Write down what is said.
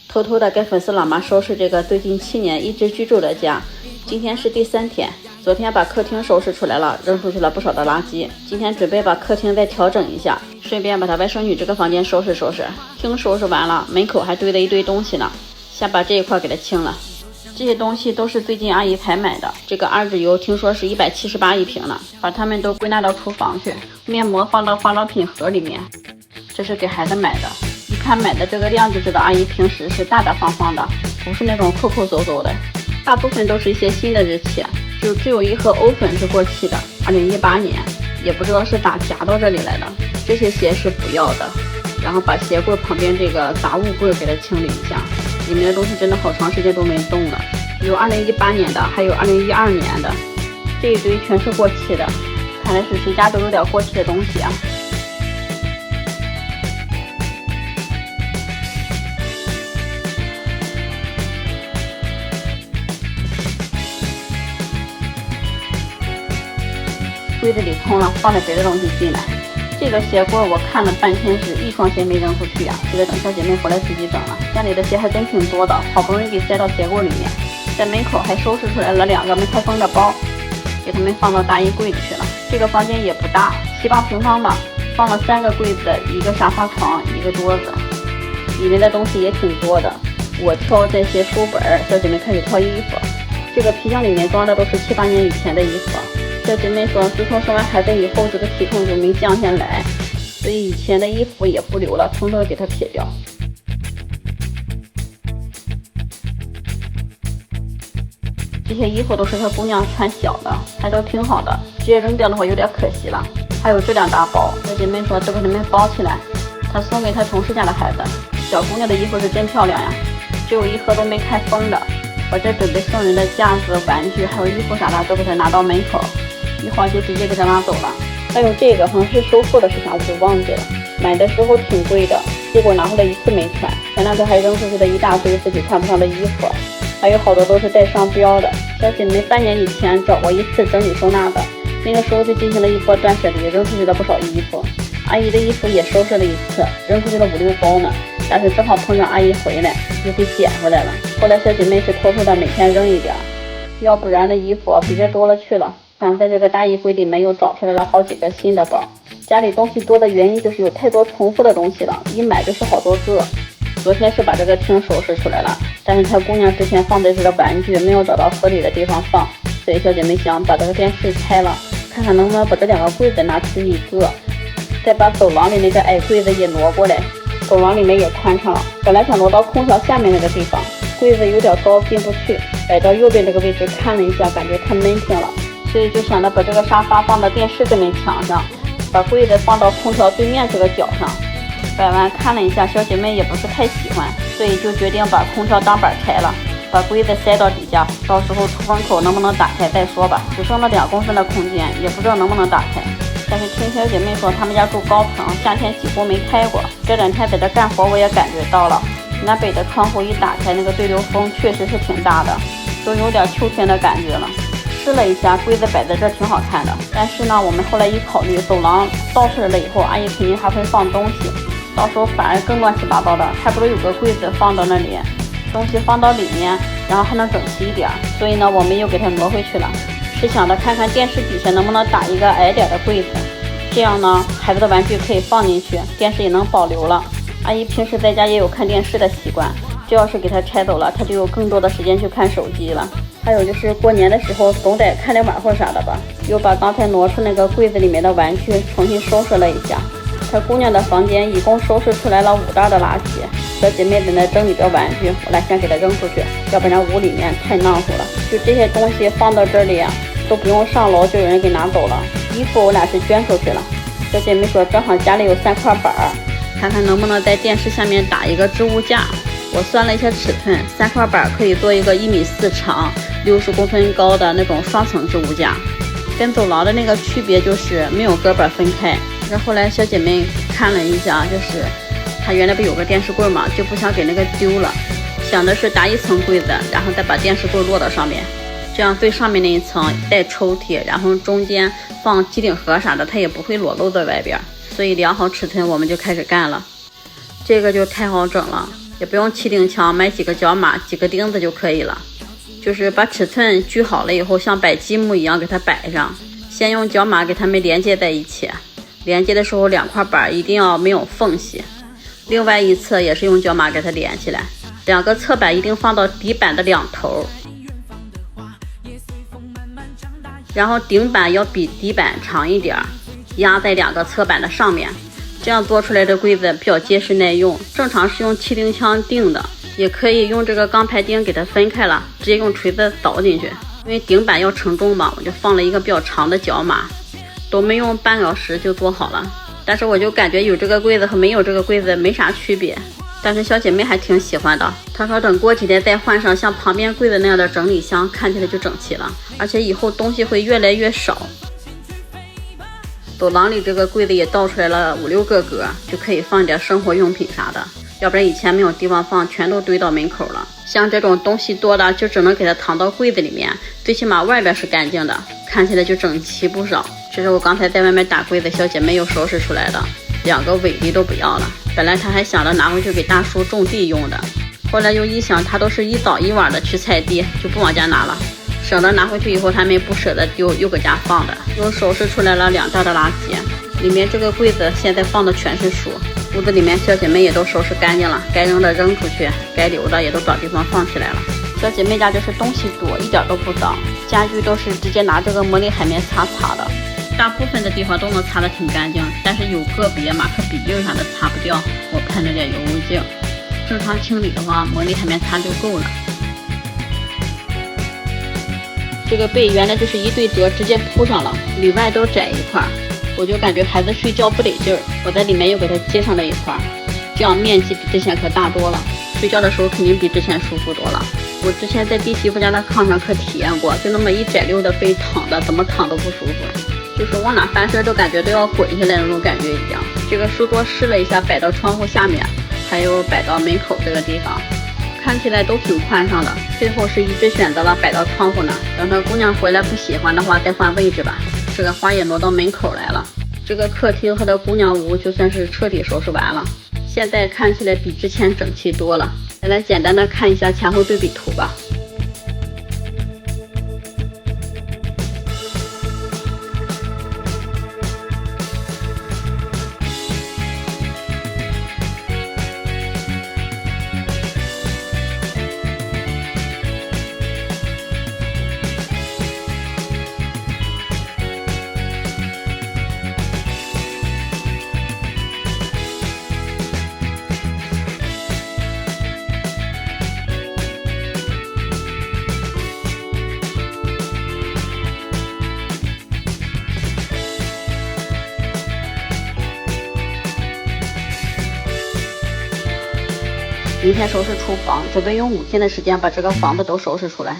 偷偷的给粉丝老妈收拾这个最近7年一直居住的家。今天是第3天，昨天把客厅收拾出来了，扔出去了不少的垃圾。今天准备把客厅再调整一下，顺便把她外甥女这个房间收拾收拾。厅收拾完了，门口还堆了一堆东西呢，先把这一块给它清了。这些东西都是最近阿姨才买的，这个二脂油听说是178一瓶呢，把它们都归纳到厨房去。面膜放到化妆品盒里面，这是给孩子买的。一看买的这个量就知道阿姨平时是大大方方的，不是那种抠抠搜搜的。大部分都是一些新的日期，就只有一盒欧粉是过期的，2018年，也不知道是咋夹到这里来的。这些鞋是不要的，然后把鞋柜旁边这个杂物柜给它清理一下，里面的东西真的好长时间都没动了，有2018年的，还有2012年的，这一堆全是过期的，看来是谁家都有点过期的东西啊。柜子里空了，放点别的东西进来。这个鞋柜我看了半天是一双鞋没扔出去呀，这个等小姐妹回来自己整了。家里的鞋还真挺多的，好不容易给塞到鞋柜里面。在门口还收拾出来了2个没开封的包，给他们放到大衣柜里去了。这个房间也不大，7、8平方吧，放了3个柜子，一个沙发床，一个桌子，里面的东西也挺多的。我挑这些书本，小姐妹开始挑衣服。这个皮箱里面装的都是7、8年以前的衣服。小姐妹说，自从生完孩子以后，这个体重就没降下来，所以以前的衣服也不留了，统统给它撇掉。这些衣服都是她姑娘穿小的，还都挺好的，直接扔掉的话有点可惜了。还有这2大包，小姐妹说这个你们包起来，她送给她同事家的孩子。小姑娘的衣服是真漂亮呀，只有一盒都没开封的。我这准备送人的架子、玩具还有衣服啥的都给她拿到门口，一会儿就直接给他拉走了。还有这个好像是收货的是啥我就忘记了，买的时候挺贵的，结果拿回来一次没穿，前2天还扔出去的一大堆自己穿不上的衣服，还有好多都是带商标的。小姐妹半年以前找过一次整理收纳的，那个时候就进行了一波断舍离，扔出去了不少衣服。阿姨的衣服也收拾了一次，扔出去了5、6包呢，但是正好碰上阿姨回来，就给捡回来了。后来小姐妹是偷偷的每天扔一点，要不然的衣服比这多了去了。反正在这个大衣柜里面又找出来了好几个新的包。家里东西多的原因就是有太多重复的东西了，一买就是好多个。昨天是把这个厅收拾出来了，但是她姑娘之前放在这的玩具没有找到合理的地方放，所以小姐妹想把这个电视拆了，看看能不能把这2个柜子拿出一个，再把走廊里那个矮柜子也挪过来，走廊里面也宽敞了。本来想挪到空调下面那个地方，柜子有点高进不去，摆到右边这个位置看了一下，感觉太闷挺了，所以就想着把这个沙发放到电视这面墙上，把柜子放到空调对面这个角上。摆完看了一下，小姐妹也不是太喜欢，所以就决定把空调挡板拆了，把柜子塞到底下，到时候出风口能不能打开再说吧。只剩了2公分的空间，也不知道能不能打开。但是听小姐妹说他们家住高层，夏天几乎没开过。这2天在这干活我也感觉到了，南北的窗户一打开，那个对流风确实是挺大的，都有点秋天的感觉了。试了一下，柜子摆在这挺好看的，但是呢，我们后来一考虑，走廊倒出来了以后，阿姨肯定还会放东西，到时候反而更乱七八糟的，还不如有个柜子放到那里，东西放到里面，然后还能整齐一点。所以呢，我们又给它挪回去了，是想着看看电视底下能不能打一个矮点的柜子，这样呢，孩子的玩具可以放进去，电视也能保留了。阿姨平时在家也有看电视的习惯，这要是给她拆走了，她就有更多的时间去看手机了。还有就是过年的时候总得看点晚会啥的吧，又把刚才挪出那个柜子里面的玩具重新收拾了一下。她姑娘的房间一共收拾出来了5袋的垃圾，小姐妹在那整理着玩具，我来先给她扔出去，要不然屋里面太闹乎了。就这些东西放到这里都不用上楼就有人给拿走了。衣服我俩是捐出去了。小姐妹说正好家里有3块板，看看能不能在电视下面打一个置物架。我算了一下尺寸，3块板可以做一个1.4米长、60公分高的那种双层置物架。跟走廊的那个区别就是没有隔板分开。然后后来小姐妹看了一下，就是她原来不有个电视柜嘛，就不想给那个丢了，想的是搭一层柜子，然后再把电视柜摞到上面，这样最上面那一层带抽屉，然后中间放机顶盒啥的，它也不会裸露在外边。所以量好尺寸我们就开始干了。这个就太好整了，也不用气钉枪，买几个角码、几个钉子就可以了。就是把尺寸锯好了以后，像摆积木一样给它摆上，先用角码给它们连接在一起。连接的时候，2块板一定要没有缝隙。另外一侧也是用角码给它连起来，2个侧板一定放到底板的2头，然后顶板要比底板长一点，压在2个侧板的上面。这样做出来的柜子比较结实耐用。正常是用气钉枪钉的，也可以用这个钢排钉给它分开了，直接用锤子凿进去。因为顶板要承重嘛，我就放了一个比较长的角码，都没用半个小时就做好了。但是我就感觉有这个柜子和没有这个柜子没啥区别，但是小姐妹还挺喜欢的。她说等过几天再换上像旁边柜子那样的整理箱，看起来就整齐了，而且以后东西会越来越少。走廊里这个柜子也倒出来了5、6个格，就可以放点生活用品啥的，要不然以前没有地方放，全都堆到门口了。像这种东西多的，就只能给它躺到柜子里面，最起码外边是干净的，看起来就整齐不少。这是我刚才在外面打柜子，小姐妹又收拾出来的，2个尾的都不要了。本来她还想着拿回去给大叔种地用的，后来又一想，她都是一早一晚的去菜地，就不往家拿了，省得拿回去以后他们不舍得丢，又搁家放的。又收拾出来了2袋的垃圾，里面这个柜子现在放的全是书。屋子里面小姐妹也都收拾干净了，该扔的扔出去，该留的也都找地方放起来了。小姐妹家就是东西多，一点都不脏，家具都是直接拿这个魔力海绵擦的，大部分的地方都能擦得挺干净，但是有个别马克笔印啥的擦不掉，我喷了点油污净。正常清理的话，魔力海绵擦就够了。这个被原来就是一对折直接铺上了，里外都窄一块，我就感觉孩子睡觉不得劲儿，我在里面又给他接上了一块，这样面积比之前可大多了，睡觉的时候肯定比之前舒服多了。我之前在弟媳妇家的炕上可体验过，就那么一窄溜的被躺的，怎么躺都不舒服，就是往哪翻身都感觉都要滚下来那种感觉一样。这个书桌试了一下，摆到窗户下面，还有摆到门口这个地方，看起来都挺宽敞的，最后是一致选择了摆到窗户那，等她姑娘回来不喜欢的话再换位置吧。这个花也挪到门口来了，这个客厅和她姑娘屋就算是彻底收拾完了，现在看起来比之前整齐多了。再来简单的看一下前后对比图吧。明天收拾厨房，准备用5天的时间把这个房子都收拾出来。